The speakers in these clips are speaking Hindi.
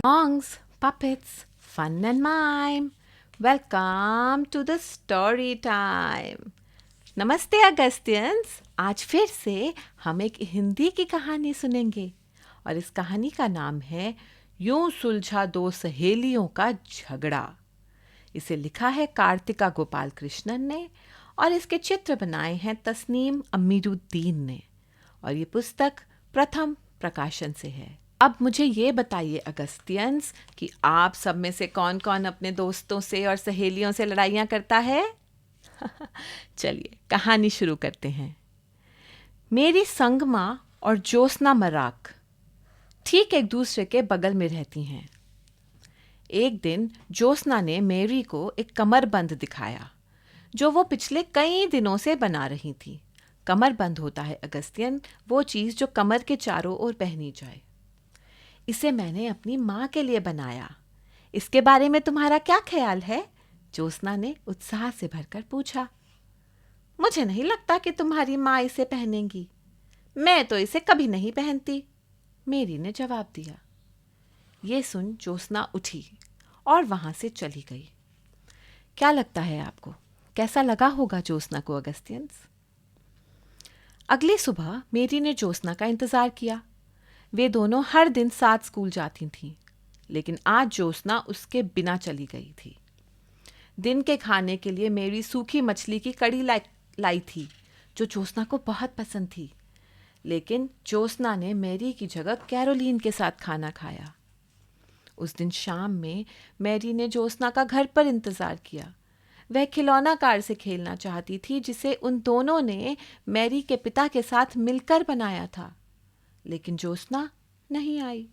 Songs, puppets, fun and mime. Welcome to the story time. नमस्ते अगस्तियंस। आज फिर से हम एक हिंदी की कहानी सुनेंगे और इस कहानी का नाम है यूं सुलझा दो सहेलियों का झगड़ा। इसे लिखा है कार्तिका गोपाल कृष्णन ने और इसके चित्र बनाए हैं तस्नीम अमीरुद्दीन ने और ये पुस्तक प्रथम प्रकाशन से है। अब मुझे ये बताइए अगस्तियंस कि आप सब में से कौन कौन अपने दोस्तों से और सहेलियों से लड़ाइयाँ करता है। चलिए कहानी शुरू करते हैं। मेरी संगमा और ज्योत्सना मराक ठीक एक दूसरे के बगल में रहती हैं। एक दिन ज्योत्सना ने मेरी को एक कमरबंद दिखाया जो वो पिछले कई दिनों से बना रही थी। कमरबंद होता है अगस्तियन वो चीज़ जो कमर के चारों ओर पहनी जाए। इसे मैंने अपनी माँ के लिए बनाया। इसके बारे में तुम्हारा क्या ख्याल है? ज्योत्सना ने उत्साह से भरकर पूछा। मुझे नहीं लगता कि तुम्हारी माँ इसे पहनेंगी। मैं तो इसे कभी नहीं पहनती, मेरी ने जवाब दिया। ये सुन ज्योत्सना उठी और वहां से चली गई। क्या लगता है आपको, कैसा लगा होगा ज्योत्सना को अगस्तियंस? अगली सुबह मेरी ने ज्योत्सना का इंतजार किया। वे दोनों हर दिन साथ स्कूल जाती थीं, लेकिन आज ज्योत्सना उसके बिना चली गई थी। दिन के खाने के लिए मेरी सूखी मछली की कड़ी लाई थी जो ज्योत्सना को बहुत पसंद थी, लेकिन ज्योत्सना ने मैरी की जगह कैरोलीन के साथ खाना खाया। उस दिन शाम में मैरी ने ज्योत्सना का घर पर इंतज़ार किया। वह खिलौना कार से खेलना चाहती थी जिसे उन दोनों ने मैरी के पिता के साथ मिलकर बनाया था, लेकिन ज्योत्सना नहीं आई।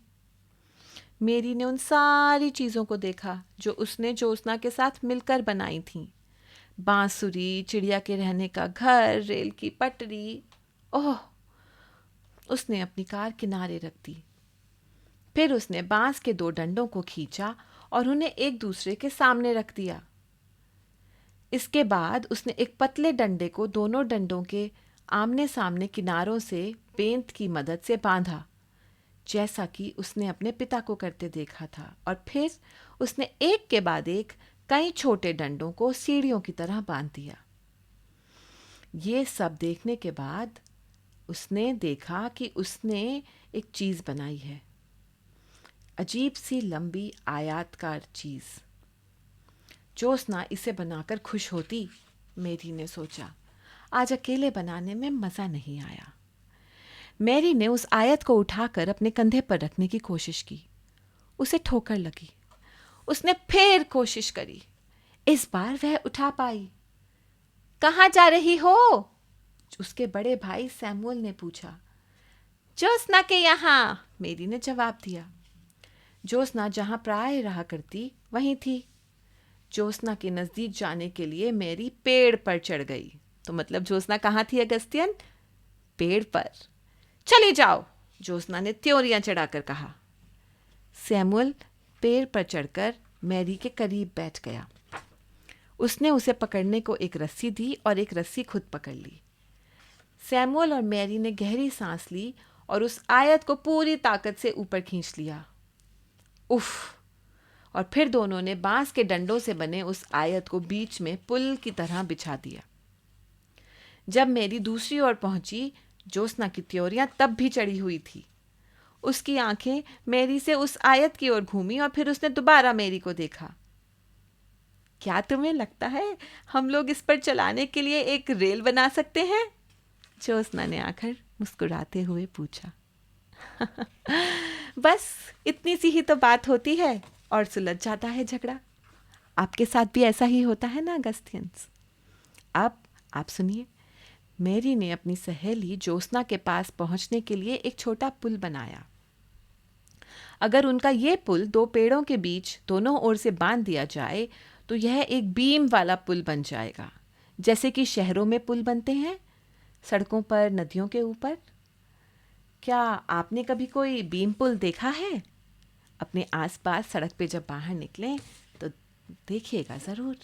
मेरी ने उन सारी चीज़ों को देखा जो उसने ज्योत्सना के साथ मिलकर बनाई थीं। बांसुरी, चिड़िया के रहने का घर, रेल की पटरी। ओह! उसने अपनी कार किनारे रख दी। फिर उसने बांस के दो डंडों को खींचा और उन्हें एक दूसरे के सामने रख दिया। इसके बाद उसने एक पतले डंडे को दोनों डंडों के आमने सामने किनारों से बेंत की मदद से बांधा, जैसा कि उसने अपने पिता को करते देखा था, और फिर उसने एक के बाद एक कई छोटे डंडों को सीढ़ियों की तरह बांध दिया। ये सब देखने के बाद उसने देखा कि उसने एक चीज़ बनाई है, अजीब सी लंबी आयताकार चीज़। ज्योत्सना इसे बनाकर खुश होती, मेरी ने सोचा। आज अकेले बनाने में मज़ा नहीं आया। मैरी ने उस आयत को उठाकर अपने कंधे पर रखने की कोशिश की। उसे ठोकर लगी। उसने फिर कोशिश करी। इस बार वह उठा पाई। कहाँ जा रही हो? उसके बड़े भाई सैमुअल ने पूछा। ज्योत्सना के यहाँ, मेरी ने जवाब दिया। ज्योत्सना जहाँ प्राय रहा करती वहीं थी। ज्योत्सना के नज़दीक जाने के लिए मेरी पेड़ पर चढ़ गई। तो मतलब ज्योत्सना कहाँ थी अगस्तियन? पेड़ पर। चली जाओ, ज्योत्सना ने त्योरियां चढ़ाकर कहा। सैमुअल पेड़ पर चढ़कर मैरी के करीब बैठ गया। उसने उसे पकड़ने को एक रस्सी दी और एक रस्सी खुद पकड़ ली। सैमुअल और मैरी ने गहरी सांस ली और उस आयत को पूरी ताकत से ऊपर खींच लिया। उफ! और फिर दोनों ने बांस के डंडों से बने उस आयत को बीच में पुल की तरह बिछा दिया। जब मैरी दूसरी ओर पहुंची, ज्योत्सना की त्योरियां तब भी चढ़ी हुई थी। उसकी आंखें मैरी से उस आयत की ओर घूमी और फिर उसने दोबारा मैरी को देखा। क्या तुम्हें लगता है हम लोग इस पर चलाने के लिए एक रेल बना सकते हैं? ज्योत्सना ने आकर मुस्कुराते हुए पूछा। बस इतनी सी ही तो बात होती है और सुलझ जाता है झगड़ा। आपके साथ भी ऐसा ही होता है ना अगस्तियंस? अब आप सुनिए। मैरी ने अपनी सहेली ज्योत्सना के पास पहुंचने के लिए एक छोटा पुल बनाया। अगर उनका ये पुल दो पेड़ों के बीच दोनों ओर से बांध दिया जाए तो यह एक बीम वाला पुल बन जाएगा, जैसे कि शहरों में पुल बनते हैं, सड़कों पर, नदियों के ऊपर। क्या आपने कभी कोई बीम पुल देखा है? अपने आसपास सड़क पे जब बाहर निकलें तो देखिएगा ज़रूर।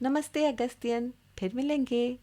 नमस्ते अगस्तियन, फिर मिलेंगे।